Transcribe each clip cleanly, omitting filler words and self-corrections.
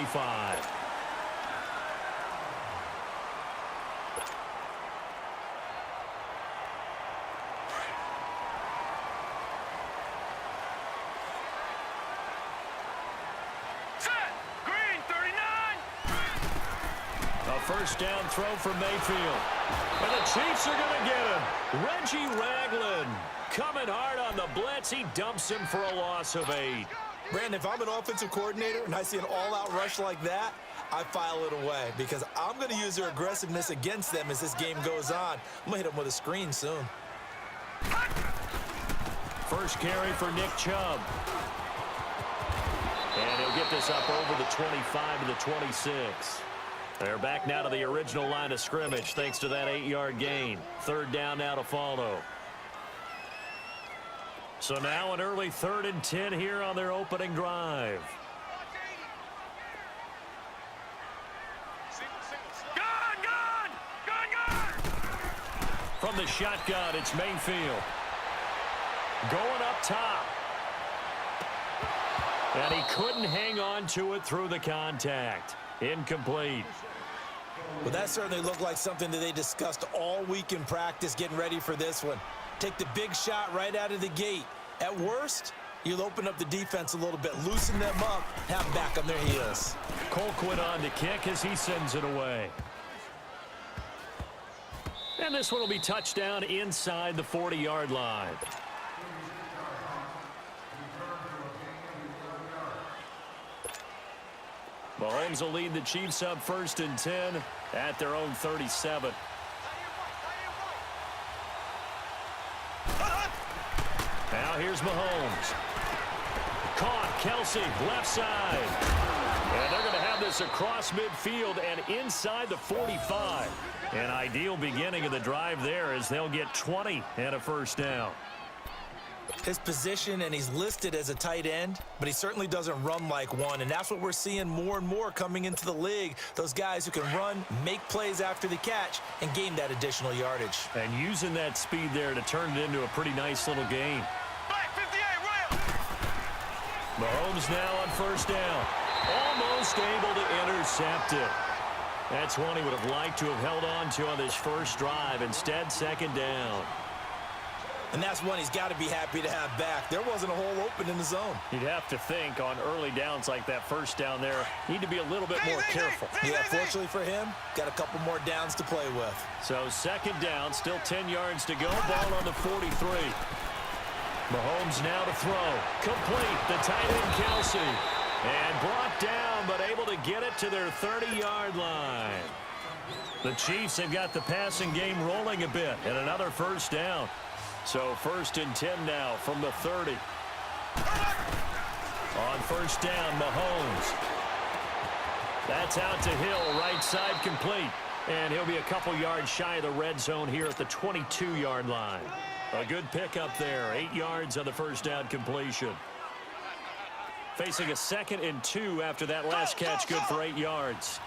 25. A first down throw for Mayfield. And the Chiefs are going to get him. Reggie Ragland coming hard on the blitz. He dumps him for a loss of 8. Brandon, if I'm an offensive coordinator and I see an all-out rush like that, I file it away because I'm going to use their aggressiveness against them as this game goes on. I'm going to hit them with a screen soon. First carry for Nick Chubb. And he'll get this up over the 25 to the 26. They're back now to the original line of scrimmage thanks to that 8-yard gain. Third down now to follow. So now an early 3rd and 10 here on their opening drive. From the shotgun, it's Mayfield. Going up top. And he couldn't hang on to it through the contact. Incomplete. Well, that certainly looked like something that they discussed all week in practice getting ready for this one. Take the big shot right out of the gate. At worst, you'll open up the defense a little bit, loosen them up, have them back on their heels. Colquitt on to kick as he sends it away. And this one will be touchdown inside the 40-yard line. Mahomes will lead the Chiefs up 1st and 10 at their own 37. Now here's Mahomes. Caught, Kelsey, left side. And they're going to have this across midfield and inside the 45. An ideal beginning of the drive there as they'll get 20 and a first down. His position, and he's listed as a tight end, but he certainly doesn't run like one, and that's what we're seeing more and more coming into the league. Those guys who can run, make plays after the catch, and gain that additional yardage. And using that speed there to turn it into a pretty nice little gain. Mahomes now on first down. Almost able to intercept it. That's one he would have liked to have held on to on this first drive. Instead, second down. And that's one he's got to be happy to have back. There wasn't a hole open in the zone. You'd have to think on early downs like that first down there, need to be a little bit more careful. Yeah, fortunately for him, got a couple more downs to play with. So second down, still 10 yards to go. Ball on the 43. Mahomes now to throw. Complete. The tight end, Kelsey. And brought down, but able to get it to their 30-yard line. The Chiefs have got the passing game rolling a bit, and another first down. So 1st and 10 now from the 30. On first down, Mahomes. That's out to Hill, right side complete. And he'll be a couple yards shy of the red zone here at the 22-yard line. A good pickup there, 8 yards on the first down completion. Facing a 2nd and 2 after that last catch, good for 8 yards.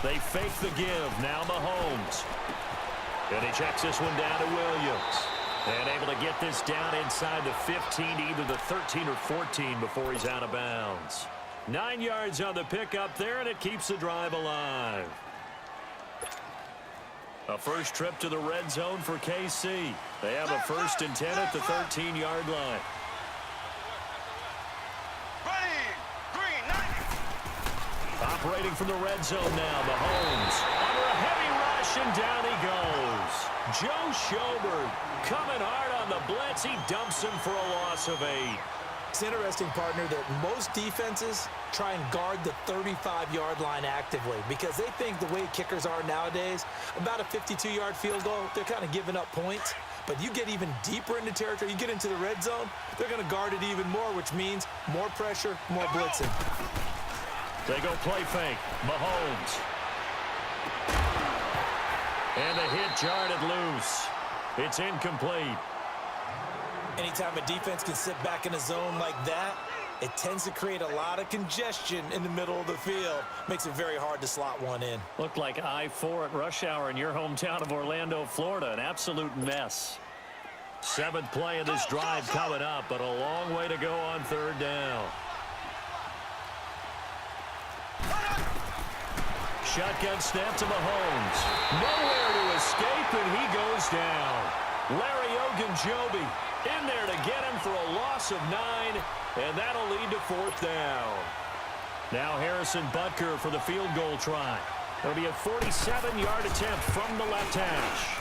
They fake the give. Now Mahomes. And he checks this one down to Williams. And able to get this down inside the 15 to either the 13 or 14 before he's out of bounds. 9 yards on the pickup there, and it keeps the drive alive. A first trip to the red zone for KC. They have a 1st and 10 at the 13-yard line. Operating from the red zone now, Mahomes. Under a heavy rush, and down he goes. Joe Schobert coming hard on the blitz. He dumps him for a loss of 8. It's interesting, partner, that most defenses try and guard the 35-yard line actively because they think the way kickers are nowadays, about a 52-yard field goal, they're kind of giving up points. But you get even deeper into territory, you get into the red zone, they're going to guard it even more, which means more pressure, more blitzing. They go play fake. Mahomes. And the hit jarred it loose. It's incomplete. Anytime a defense can sit back in a zone like that, it tends to create a lot of congestion in the middle of the field. Makes it very hard to slot one in. Looked like I-4 at rush hour in your hometown of Orlando, Florida. An absolute mess. Seventh play of this drive coming up, but a long way to go on third down. Shotgun snap to Mahomes. Nowhere to escape, and he goes down. Larry Ogunjobi in there to get him for a loss of 9, and that'll lead to fourth down. Now Harrison Butker for the field goal try. It'll be a 47-yard attempt from the left hash.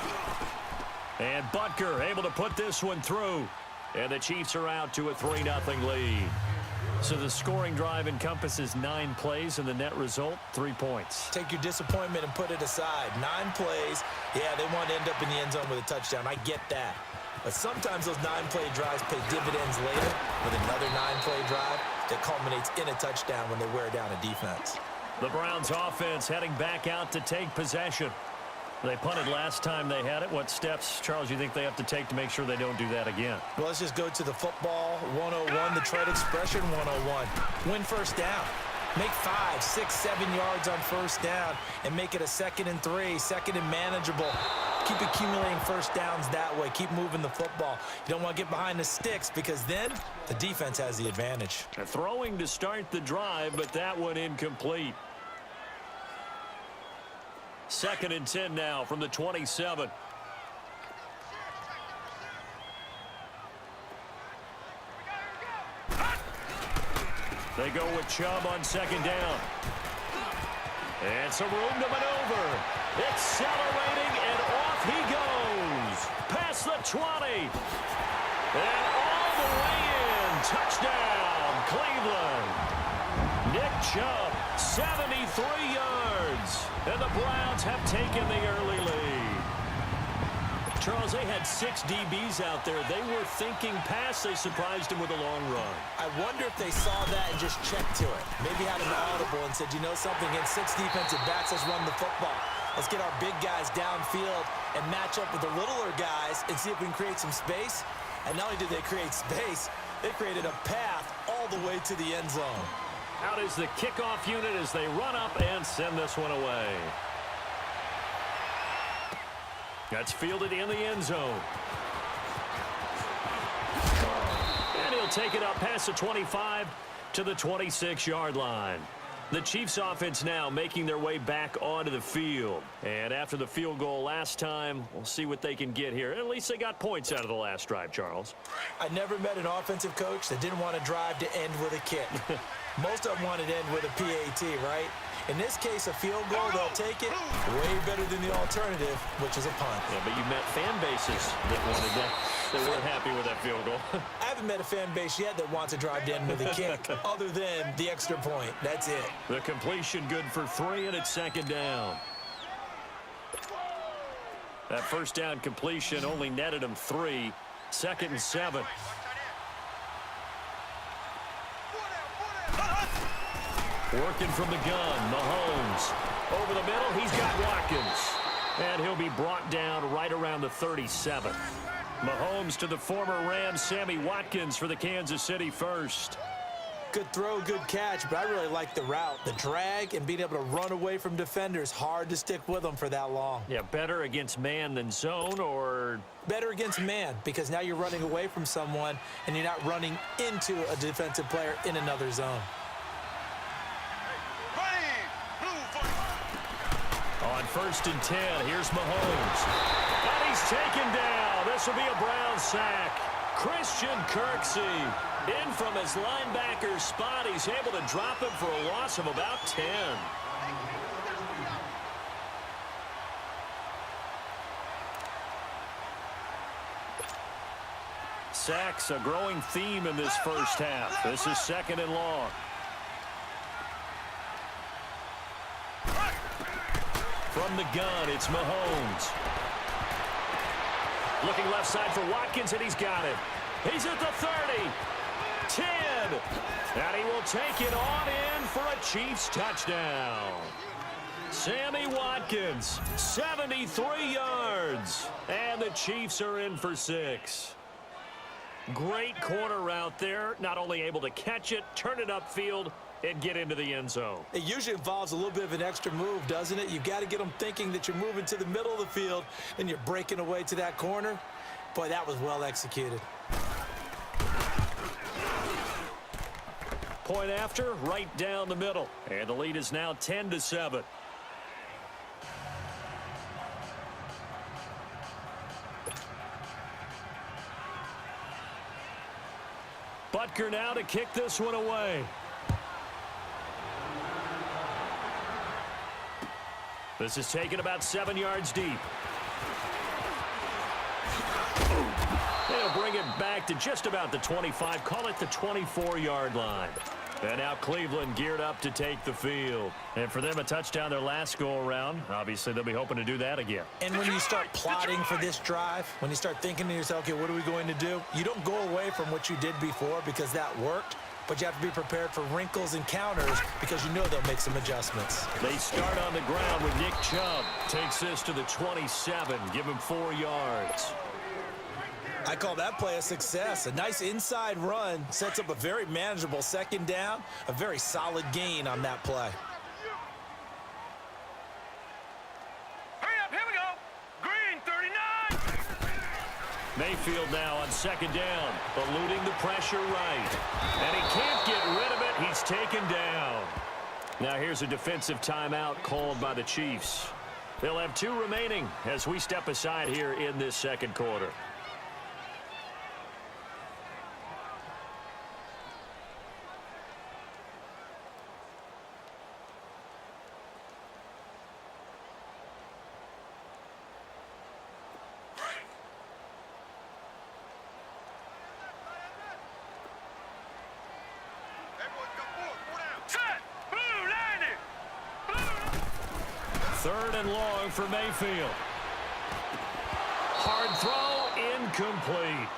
And Butker able to put this one through. And the Chiefs are out to a 3-0 lead. So the scoring drive encompasses 9 plays, and the net result, 3 points. Take your disappointment and put it aside. 9 plays. Yeah, they want to end up in the end zone with a touchdown. I get that. But sometimes those 9-play drives pay dividends later with another 9-play drive that culminates in a touchdown when they wear down a defense. The Browns offense heading back out to take possession. They punted last time they had it. What steps, Charles, you think they have to take to make sure they don't do that again? Well, let's just go to the football 101, the trade expression 101. Win first down. Make 5, 6, 7 yards on first down and make it a 2nd and 3, 2nd and manageable. Keep accumulating first downs that way. Keep moving the football. You don't want to get behind the sticks because then the defense has the advantage. Throwing to start the drive, but that one incomplete. 2nd and 10 now from the 27. They go with Chubb on 2nd down. And some room to maneuver. Accelerating, and off he goes. Past the 20. And all the way in. Touchdown, Cleveland. Nick Chubb, 73 yards. And the Browns have taken the early lead. Charles, they had 6 DBs out there. They were thinking pass. They surprised him with a long run. I wonder if they saw that and just checked to it. Maybe had an audible and said, you know something, against 6 defensive backs, let's run the football. Let's get our big guys downfield and match up with the littler guys and see if we can create some space. And not only did they create space, they created a path all the way to the end zone. Out is the kickoff unit as they run up and send this one away. That's fielded in the end zone. And he'll take it up past the 25 to the 26-yard line. The Chiefs offense now making their way back onto the field. And after the field goal last time, we'll see what they can get here. At least they got points out of the last drive, Charles. I never met an offensive coach that didn't want to drive to end with a kick. Most of them wanted to end with a PAT, right? In this case, a field goal, they'll take it way better than the alternative, which is a punt. Yeah, but you met fan bases that wanted that. They weren't happy with that field goal. I haven't met a fan base yet that wants to drive to end with a kick, other than the extra point. That's it. The completion good for 3, and it's 2nd down. That first down completion only netted him 3. 2nd and 7. Working from the gun, Mahomes. Over the middle, he's got Watkins. And he'll be brought down right around the 37. Mahomes to the former Rams, Sammy Watkins for the Kansas City first. Good throw, good catch, but I really like the route. The drag and being able to run away from defenders, hard to stick with them for that long. Yeah, better against man than zone, or? Better against man, because now you're running away from someone and you're not running into a defensive player in another zone. On 1st and 10, here's Mahomes. And he's taken down. This will be a Brown sack. Christian Kirksey in from his linebacker spot. He's able to drop him for a loss of about 10. Sacks, a growing theme in this first half. This is 2nd and long. From the gun, it's Mahomes. Looking left side for Watkins, and he's got it. He's at the 30. 10. And he will take it on in for a Chiefs touchdown. Sammy Watkins, 73 yards. And the Chiefs are in for 6. Great corner route there. Not only able to catch it, turn it upfield, and get into the end zone. It usually involves a little bit of an extra move, doesn't it? You've got to get them thinking that you're moving to the middle of the field and you're breaking away to that corner. Boy, that was well executed. Point after, right down the middle. And the lead is now 10-7. Butker now to kick this one away. This is taken about 7 yards deep. They'll bring it back to just about the 25, call it the 24-yard line. And now Cleveland geared up to take the field. And for them, a touchdown their last go-around. Obviously, they'll be hoping to do that again. And when you start plotting for this drive, when you start thinking to yourself, okay, what are we going to do? You don't go away from what you did before because that worked. But you have to be prepared for wrinkles and counters because you know they'll make some adjustments. They start on the ground with Nick Chubb. Takes this to the 27. Give him 4 yards. I call that play a success. A nice inside run sets up a very manageable second down. A very solid gain on that play. Hurry up, here we go. Green, 39. Mayfield now on second down, eluding the pressure right. And he can't get rid of it. He's taken down. Now here's a defensive timeout called by the Chiefs. They'll have 2 remaining as we step aside here in this second quarter. Third and long for Mayfield. Hard throw, incomplete.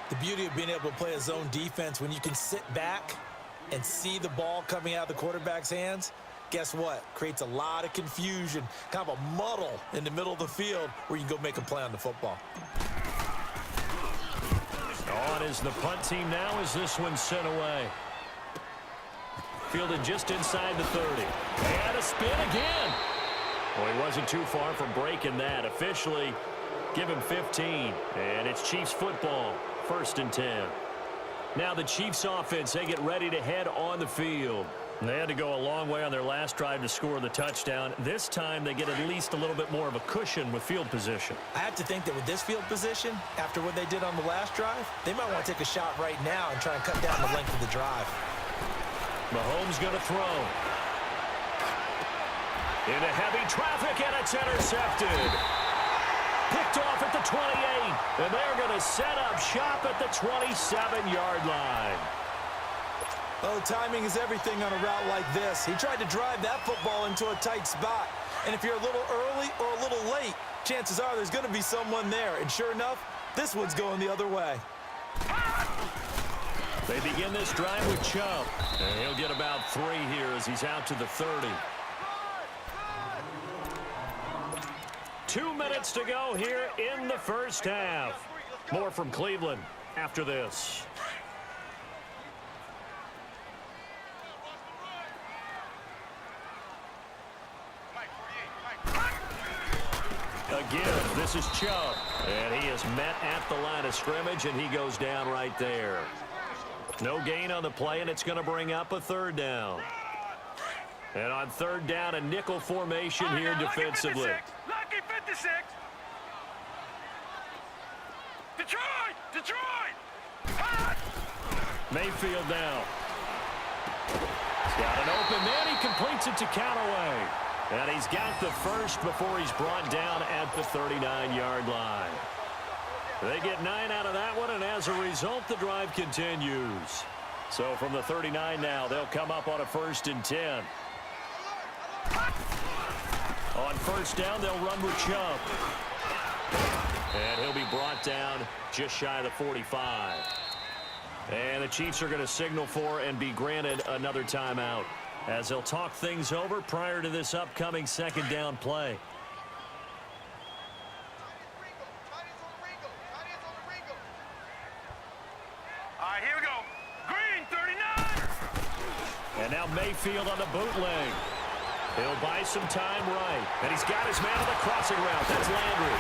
The beauty of being able to play a zone defense when you can sit back and see the ball coming out of the quarterback's hands, guess what? Creates a lot of confusion, kind of a muddle in the middle of the field where you can go make a play on the football. On is the punt team now as this one's sent away. Fielded just inside the 30. And a spin again. Well, he wasn't too far from breaking that. Officially, give him 15. And it's Chiefs football, 1st and 10. Now the Chiefs offense, they get ready to head on the field. They had to go a long way on their last drive to score the touchdown. This time they get at least a little bit more of a cushion with field position. I have to think that with this field position, after what they did on the last drive, they might want to take a shot right now and try and cut down the length of the drive. Mahomes going to throw. Into heavy traffic, and it's intercepted. Picked off at the 28, and they're going to set up shop at the 27-yard line. Oh, timing is everything on a route like this. He tried to drive that football into a tight spot. And if you're a little early or a little late, chances are there's going to be someone there. And sure enough, this one's going the other way. They begin this drive with Chubb. And he'll get about 3 here as he's out to the 30. 2 minutes to go here in the first half. More from Cleveland after this. Again, this is Chubb. And he is met at the line of scrimmage, and he goes down right there. No gain on the play, and it's going to bring up a 3rd down. And on 3rd down, a nickel formation here defensively. Lucky 56. Detroit! Mayfield now. He's got an open man. He completes it to Callaway. And he's got the first before he's brought down at the 39-yard line. They get 9 out of that one, and as a result, the drive continues. So from the 39 now, they'll come up on a 1st and 10. On 1st down, they'll run with Chubb. And he'll be brought down just shy of the 45. And the Chiefs are going to signal for and be granted another timeout as they'll talk things over prior to this upcoming 2nd down play. All right, here we go. Green, 39. And now Mayfield on the bootleg. He'll buy some time right. And he's got his man on the crossing route. That's Landry.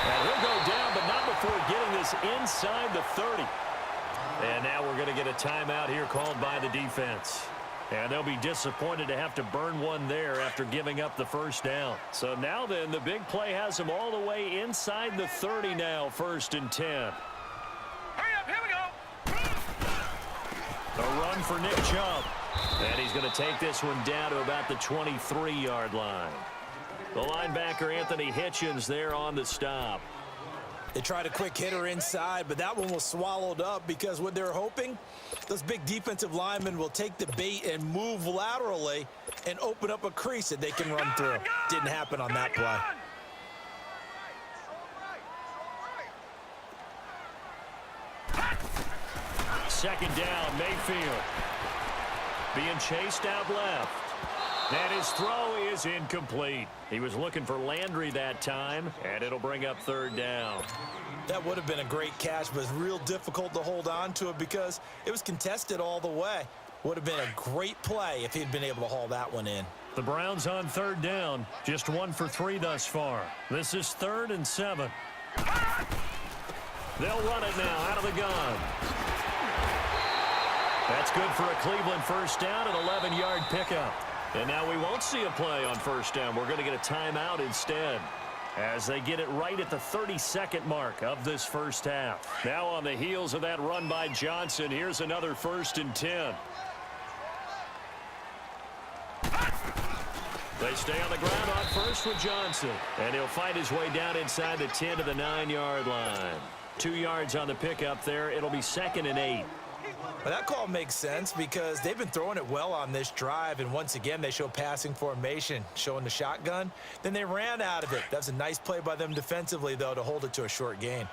And he'll go down, but not before getting this inside the 30. And now we're going to get a timeout here called by the defense. And they'll be disappointed to have to burn one there after giving up the first down. So now then, the big play has them all the way inside the 30 now, 1st and 10. Hurry up, here we go. A run for Nick Chubb. And he's going to take this one down to about the 23-yard line. The linebacker, Anthony Hitchens, there on the stop. They tried a quick hitter inside, but that one was swallowed up because what they're hoping, those big defensive linemen will take the bait and move laterally and open up a crease that they can run through. Didn't happen on that play. Second down, Mayfield. Being chased out left. And his throw is incomplete. He was looking for Landry that time, and it'll bring up 3rd down. That would have been a great catch, but it's real difficult to hold on to it because it was contested all the way. Would have been a great play if he'd been able to haul that one in. The Browns on 3rd down, just 1 for 3 thus far. This is 3rd and 7. They'll run it now out of the gun. That's good for a Cleveland first down, an 11-yard pickup. And now we won't see a play on first down. We're going to get a timeout instead as they get it right at the 32nd mark of this first half. Now on the heels of that run by Johnson, here's another 1st and 10. They stay on the ground on first with Johnson. And he'll find his way down inside the 10 to the 9-yard line. 2 yards on the pickup there. It'll be 2nd and 8. Well, that call makes sense because they've been throwing it well on this drive, and once again they show passing formation, showing the shotgun. Then they ran out of it. That's a nice play by them defensively, though, to hold it to a short gain.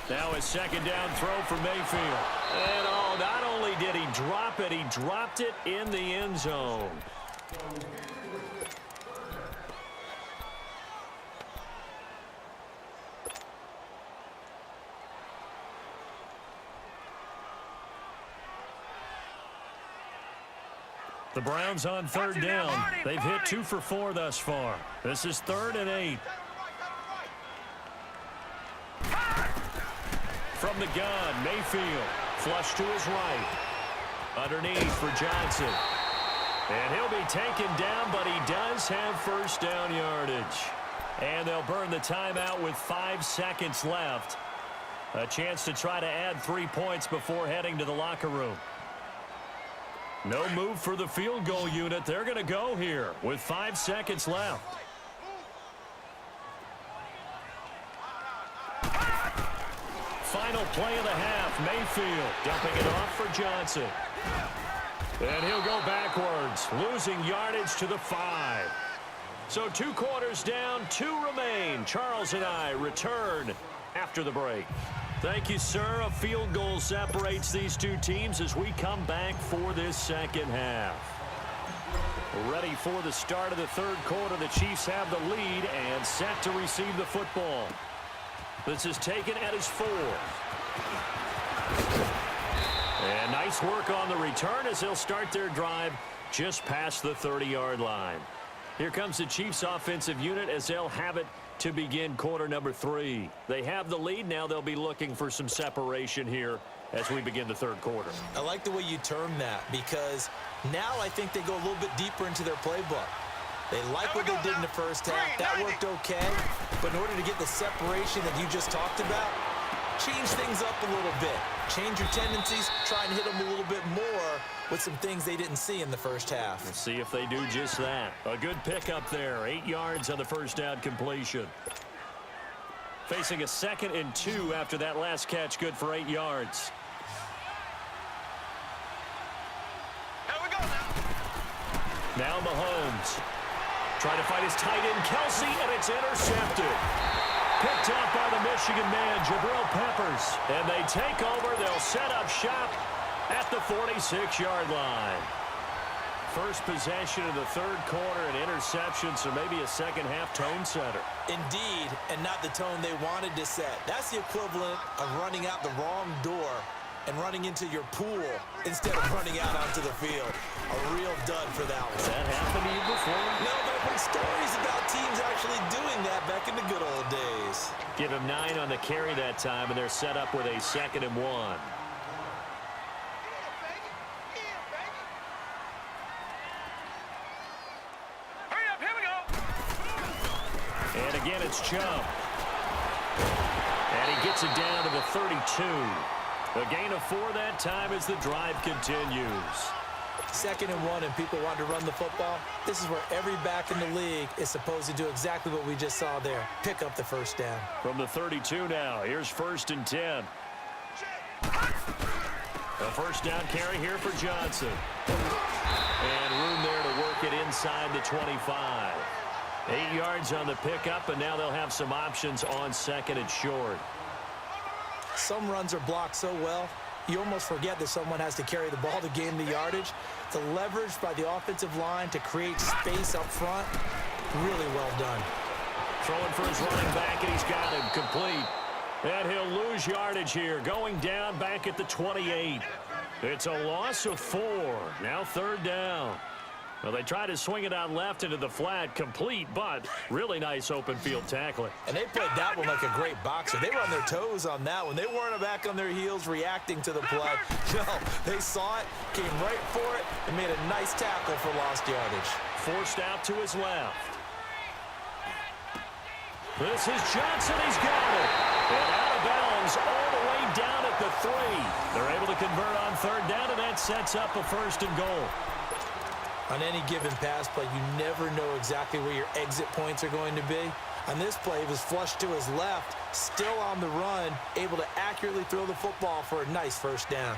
Now a 2nd down throw for Mayfield. And oh, not only did he drop it, he dropped it in the end zone. The Browns on 3rd down. They've hit 2 for 4 thus far. This is 3rd and 8. From the gun, Mayfield. Flush to his right. Underneath for Johnson. And he'll be taken down, but he does have first down yardage. And they'll burn the timeout with 5 seconds left. A chance to try to add 3 points before heading to the locker room. No move for the field goal unit. They're going to go here with 5 seconds left. Final play of the half. Mayfield dumping it off for Johnson. And he'll go backwards, losing yardage to the 5. So 2 quarters down, 2 remain. Charles and I return after the break. Thank you, sir. A field goal separates these 2 teams as we come back for this second half. Ready for the start of the 3rd quarter. The Chiefs have the lead and set to receive the football. This is taken at his 4. And nice work on the return as they'll start their drive just past the 30-yard line. Here comes the Chiefs offensive unit as they'll have it to begin quarter number 3. They have the lead. Now they'll be looking for some separation here as we begin the 3rd quarter. I like the way you term that because now I think they go a little bit deeper into their playbook. They like what they did in the first half. That worked okay. But in order to get the separation that you just talked about, change things up a little bit. Change your tendencies. Try and hit them a little bit more with some things they didn't see in the first half. Let's see if they do just that. A good pickup there. 8 yards on the first down completion. Facing a 2nd and 2 after that last catch. Good for 8 yards. Here we go Now Mahomes. Trying to fight his tight end, Kelsey, and it's intercepted. Picked up by the Michigan man, Jabril Peppers. And they take over. They'll set up shop at the 46-yard line. First possession of the 3rd quarter, an interception, so maybe a second-half tone setter. Indeed, and not the tone they wanted to set. That's the equivalent of running out the wrong door and running into your pool instead of running out onto the field. A real dud for that one. Has that happened to you before? No, but I've heard stories about teams actually doing that back in the good old days. Give him 9 on the carry that time, and they're set up with a 2nd and 1. Hurry up, here we go. And again, it's Chubb. And he gets it down to the 32. A gain of 4 that time as the drive continues. 2nd and 1 and people want to run the football. This is where every back in the league is supposed to do exactly what we just saw there. Pick up the first down. From the 32 now, here's 1st and 10. A first down carry here for Johnson. And room there to work it inside the 25. 8 yards on the pickup, and now they'll have some options on 2nd and short. Some runs are blocked so well, you almost forget that someone has to carry the ball to gain the yardage. The leverage by the offensive line to create space up front, really well done. Throwing for his running back, and he's got him complete. And he'll lose yardage here, going down back at the 28. It's a loss of 4. Now 3rd down. Well, they try to swing it out left into the flat, complete, but really nice open field tackling. And they played that one like a great boxer. They were on their toes on that one. They weren't back on their heels reacting to the play. No, they saw it, came right for it, and made a nice tackle for lost yardage. Forced out to his left. This is Johnson. He's got it. And out of bounds all the way down at the 3. They're able to convert on 3rd down, and that sets up a 1st and goal. On any given pass play, you never know exactly where your exit points are going to be. On this play, he was flushed to his left, still on the run, able to accurately throw the football for a nice 1st down.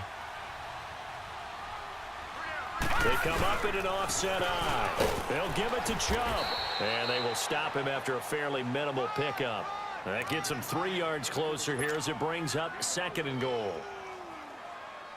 They come up in an offset eye. They'll give it to Chubb. And they will stop him after a fairly minimal pickup. That gets him 3 yards closer here as it brings up 2nd and goal.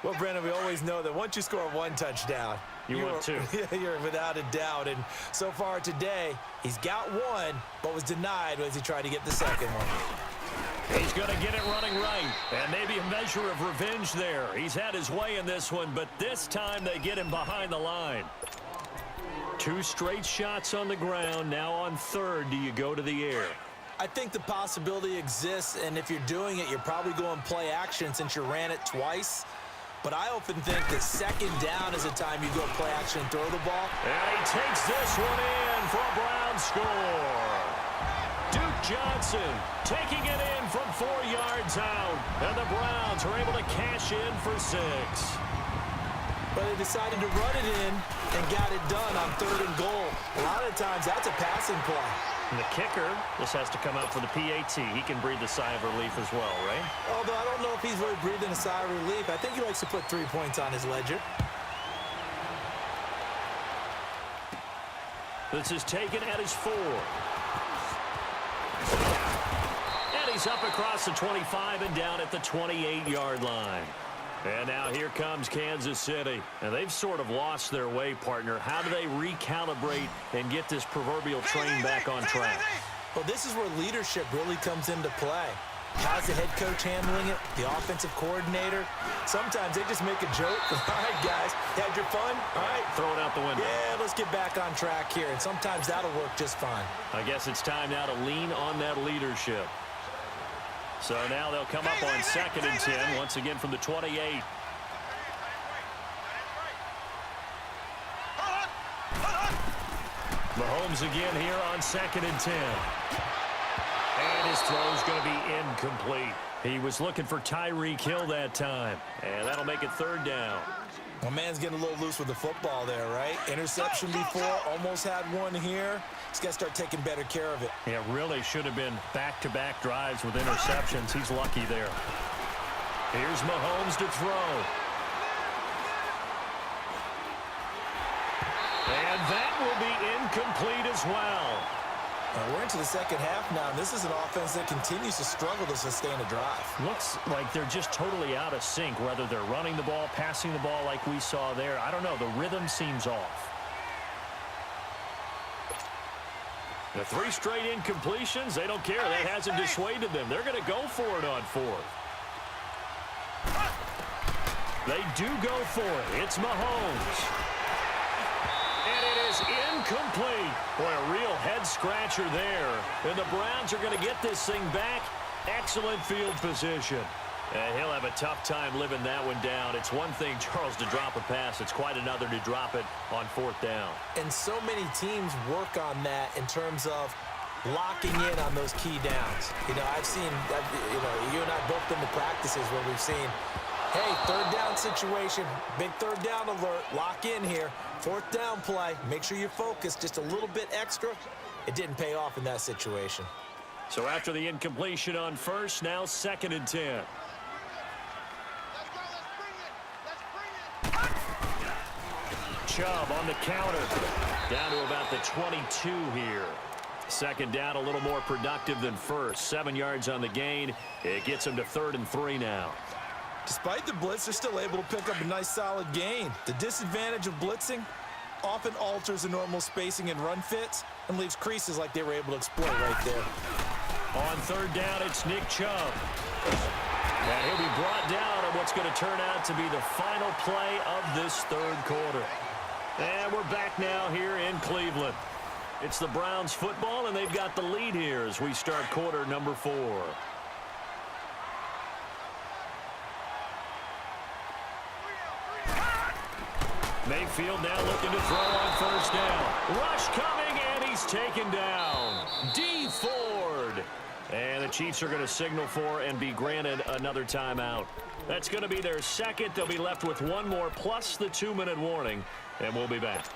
Well, Brandon, we always know that once you score 1 touchdown, you're 2. You're without a doubt. And so far today, he's got 1, but was denied as he tried to get the 2nd one. He's going to get it running right. And maybe a measure of revenge there. He's had his way in this one, but this time they get him behind the line. 2 straight shots on the ground. Now on 3rd, do you go to the air? I think the possibility exists, and if you're doing it, you're probably going play action since you ran it twice. But I often think that 2nd down is the time you go play action and throw the ball. And he takes this one in for a Brown score. Duke Johnson taking it in from 4 yards out. And the Browns are able to cash in for 6. But they decided to run it in and got it done on 3rd and goal. A lot of times that's a passing play. And the kicker, this has to come out for the PAT. He can breathe a sigh of relief as well, right? Although I don't know if he's really breathing a sigh of relief. I think he likes to put 3 points on his ledger. This is taken at his 4. And he's up across the 25 and down at the 28-yard line. And now here comes Kansas City. And they've sort of lost their way, partner. How do they recalibrate and get this proverbial train back on track? Well, this is where leadership really comes into play. How's the head coach handling it? The offensive coordinator? Sometimes they just make a joke. All right, guys, had your fun? All right. Throw it out the window. Yeah, let's get back on track here. And sometimes that'll work just fine. I guess it's time now to lean on that leadership. So now they'll come up on 2nd and 10, once again from the 28. Mahomes again here on 2nd and 10. And his throw's going to be incomplete. He was looking for Tyreek Hill that time. And that'll make it 3rd down. My man's getting a little loose with the football there, right? Interception before, almost had one here. He's got to start taking better care of it. Yeah, really should have been back-to-back drives with interceptions. He's lucky there. Here's Mahomes to throw. And that will be incomplete as well. We're into the 2nd half now, and this is an offense that continues to struggle to sustain a drive. Looks like they're just totally out of sync, whether they're running the ball, passing the ball like we saw there. I don't know. The rhythm seems off. The 3 straight incompletions, they don't care. That hasn't dissuaded them. They're going to go for it on 4th. They do go for it. It's Mahomes. And it is incomplete. Boy, a real head-scratcher there. And the Browns are going to get this thing back. Excellent field position. And he'll have a tough time living that one down. It's one thing, Charles, to drop a pass. It's quite another to drop it on fourth down. And so many teams work on that in terms of locking in on those key downs. I've seen, you and I both been to practices where we've seen, hey, third down situation, big third down alert, lock in here, fourth down play, make sure you're focused just a little bit extra. It didn't pay off in that situation. So after the incompletion on first, now 2nd and 10. Chubb on the counter, down to about the 22 here. 2nd down, a little more productive than first. 7 yards on the gain. It gets them to 3rd and 3 now. Despite the blitz, they're still able to pick up a nice solid gain. The disadvantage of blitzing often alters the normal spacing and run fits and leaves creases like they were able to exploit right there. On 3rd down, it's Nick Chubb. And he'll be brought down on what's going to turn out to be the final play of this 3rd quarter. And we're back now here in Cleveland. It's the Browns football, and they've got the lead here as we start quarter number 4. Mayfield now looking to throw on 1st down. Rush coming, and he's taken down. D. Ford. And the Chiefs are going to signal for and be granted another timeout. That's going to be their 2nd. They'll be left with 1 more plus the 2-minute warning, and we'll be back.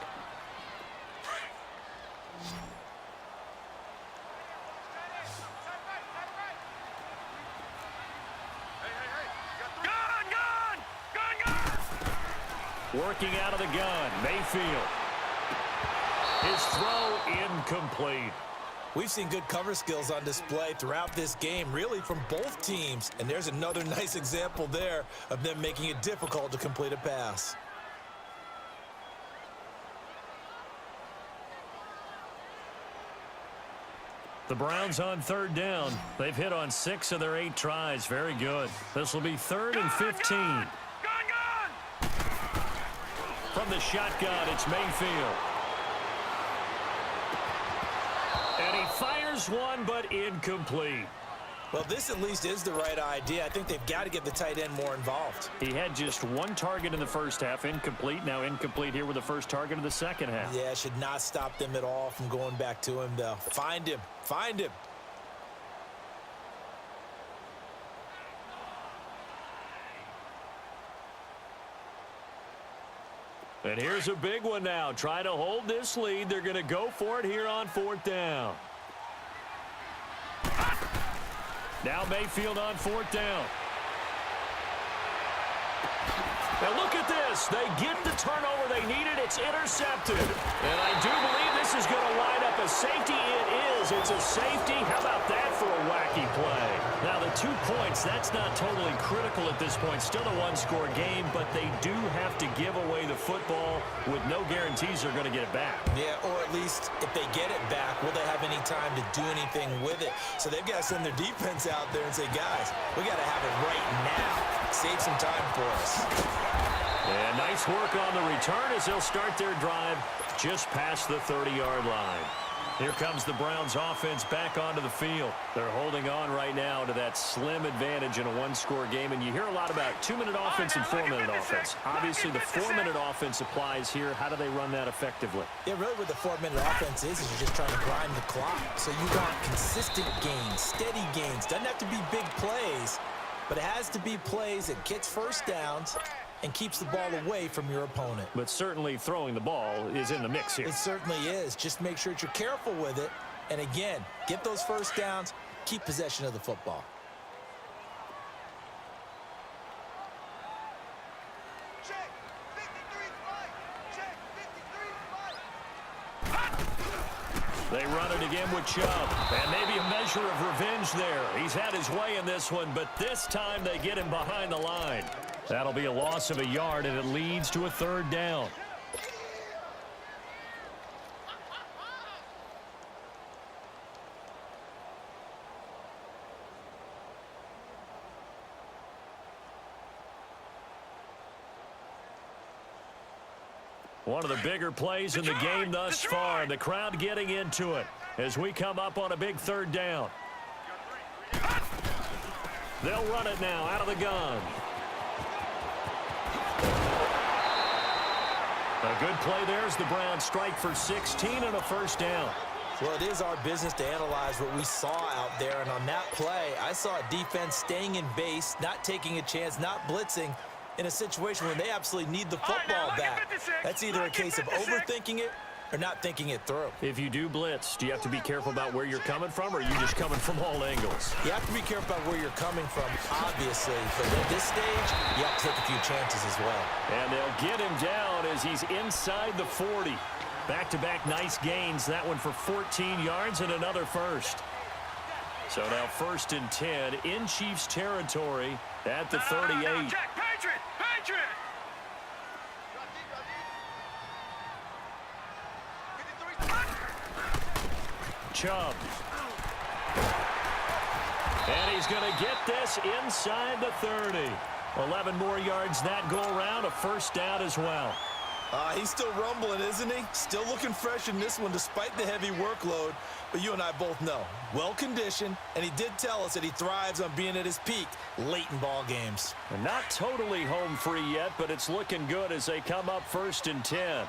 Working out of the gun, Mayfield. His throw incomplete. We've seen good cover skills on display throughout this game, really from both teams. And there's another nice example there of them making it difficult to complete a pass. The Browns on 3rd down. They've hit on 6 of their 8 tries. Very good. This will be 3rd and 15. From the shotgun, it's Mayfield. And he fires one, but incomplete. Well, this at least is the right idea. I think they've got to get the tight end more involved. He had just 1 target in the first half, incomplete. Now incomplete here with the first target of the second half. Yeah, should not stop them at all from going back to him, though. Find him. Find him. And here's a big one now. Trying to hold this lead. They're going to go for it here on 4th down. Now Mayfield on 4th down. Now look at this. They get the turnover they needed. It's intercepted. And I do believe this is going to line up a safety. It is. It's a safety. How about that for a wacky play? Now the 2 points, that's not totally critical at this point. Still a 1-score game, but they do have to give away the football with no guarantees they're going to get it back. Yeah, or at least if they get it back, will they have any time to do anything with it? So they've got to send their defense out there and say, guys, we got to have it right now. Save some time for us. And nice work on the return as they'll start their drive just past the 30-yard line. Here comes the Browns offense back onto the field. They're holding on right now to that slim advantage in a 1-score game. And you hear a lot about 2-minute offense and 4-minute offense. Obviously, the 4-minute offense applies here. How do they run that effectively? Yeah, really what the 4-minute offense is you're just trying to grind the clock. So you want consistent gains, steady gains. Doesn't have to be big plays, but it has to be plays that gets first downs and keeps the ball away from your opponent. But certainly throwing the ball is in the mix here. It certainly is. Just make sure that you're careful with it. And again, get those first downs, keep possession of the football. Check. 53 Check. 53 They run it again with Chubb. And maybe a measure of revenge there. He's had his way in this one, but this time they get him behind the line. That'll be a loss of a yard, and it leads to a 3rd down. One of the bigger plays in the game thus far. The crowd getting into it as we come up on a big third down. They'll run it now out of the gun. A good play there as the Browns strike for 16 and a first down. Well, it is our business to analyze what we saw out there, and on that play, I saw a defense staying in base, not taking a chance, not blitzing, in a situation when they absolutely need the football back. That's either a case of overthinking it or not thinking it through. If you do blitz, do you have to be careful about where you're coming from, or are you just coming from all angles? You have to be careful about where you're coming from, obviously, but at this stage, you have to take a few chances as well. And they'll get him down as he's inside the 40. Back-to-back nice gains, that one for 14 yards and another first. So now 1st and 10 in Chiefs territory at the 38. Patriot! Chubb. And he's going to get this inside the 30. 11 more yards that go around, a first down as well. He's still rumbling, isn't he? Still looking fresh in this one despite the heavy workload. But you and I both know, well-conditioned, and he did tell us that he thrives on being at his peak late in ball games. And not totally home free yet, but it's looking good as they come up 1st and 10.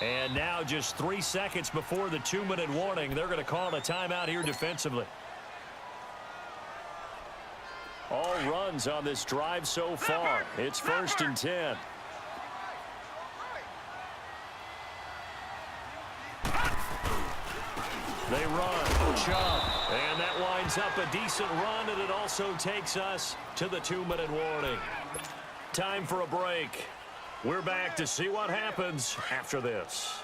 And now just 3 seconds before the 2-minute warning, they're going to call a timeout here defensively. All runs on this drive so far. It's 1st and 10. They run. Chubb. And that winds up a decent run, and it also takes us to the 2-minute warning. Time for a break. We're back to see what happens after this.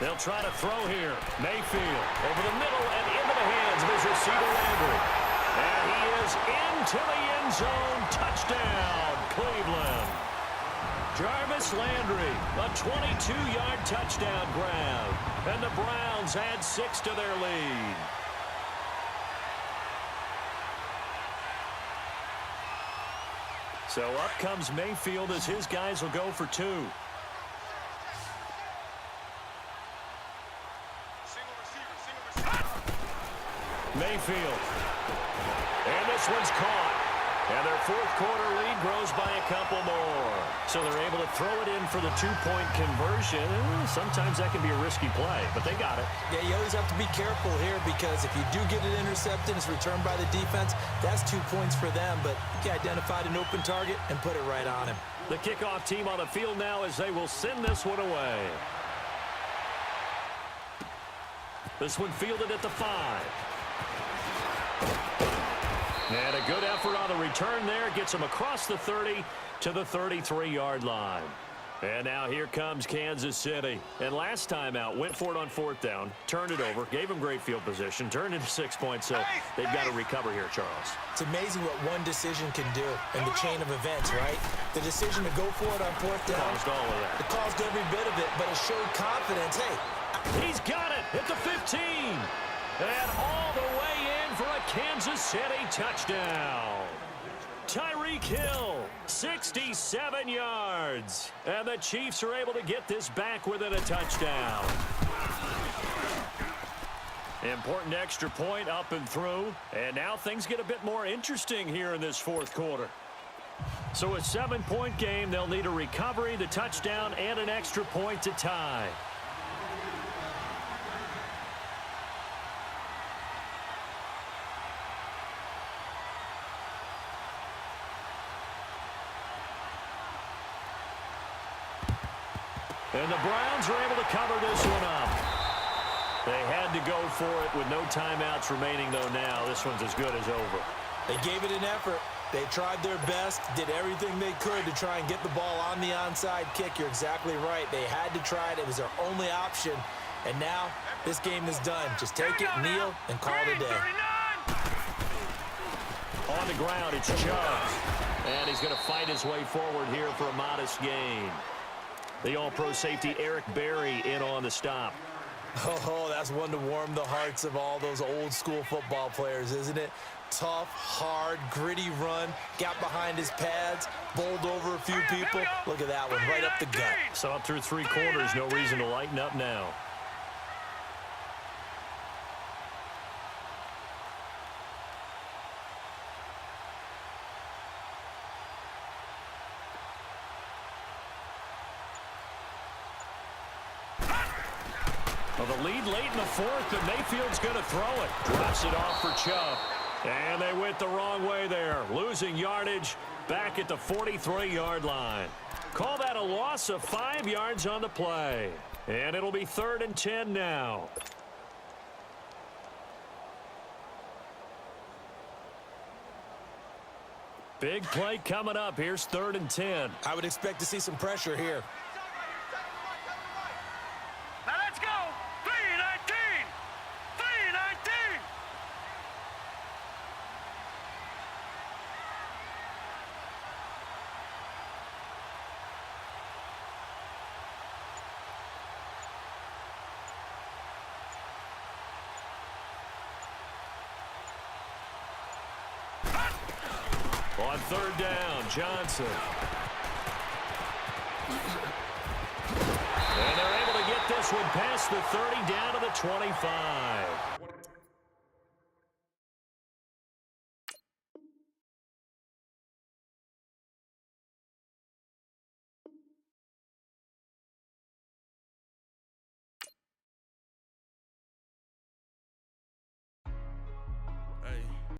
They'll try to throw here. Mayfield over the middle and into the hands of his receiver Landry. And he is into the end zone. Touchdown, Cleveland. Jarvis Landry, a 22-yard touchdown grab. And the Browns add 6 to their lead. So up comes Mayfield as his guys will go for 2. Mayfield. And this one's caught. And their 4th quarter lead grows by a couple more. So they're able to throw it in for the 2-point conversion. Sometimes that can be a risky play, but they got it. Yeah, you always have to be careful here because if you do get it intercepted, it's returned by the defense, that's 2 points for them. But you identified an open target and put it right on him. The kickoff team on the field now as they will send this one away. This one fielded at the 5. And a good effort on the return there. Gets him across the 30 to the 33-yard line. And now here comes Kansas City. And last time out, went for it on 4th down, turned it over, gave him great field position, turned into 6 points. So they've got to recover here, Charles. It's amazing what one decision can do in the chain of events, right? The decision to go for it on 4th down. Caused all of that. It caused every bit of it, but it showed confidence. Hey, he's got it at the 15. And all the way in for a Kansas City touchdown. Tyreek Hill, 67 yards. And the Chiefs are able to get this back within a touchdown. Important extra point up and through. And now things get a bit more interesting here in this 4th quarter. So a 7-point game. They'll need a recovery, the touchdown, and an extra point to tie. And the Browns are able to cover this one up. They had to go for it with no timeouts remaining, though, now. This one's as good as over. They gave it an effort. They tried their best, did everything they could to try and get the ball on the onside kick. You're exactly right. They had to try it. It was their only option. And now this game is done. Just take it, kneel, and call it a day. On the ground, it's Chubb. And he's going to fight his way forward here for a modest gain. The All-Pro safety Eric Berry in on the stop. Oh, that's one to warm the hearts of all those old-school football players, isn't it? Tough, hard, gritty run, got behind his pads, bowled over a few people. Look at that one, right up the gut. Saw it through 3 quarters, no reason to lighten up now. Well, the lead late in the 4th, and Mayfield's going to throw it. Drops it off for Chubb. And they went the wrong way there. Losing yardage back at the 43-yard line. Call that a loss of 5 yards on the play. And it'll be 3rd and 10 now. Big play coming up. Here's 3rd and 10. I would expect to see some pressure here. Now let's go. 3-19. 3-19. On 3rd down, Johnson. And they're able to get this one past the 30 down to the 25.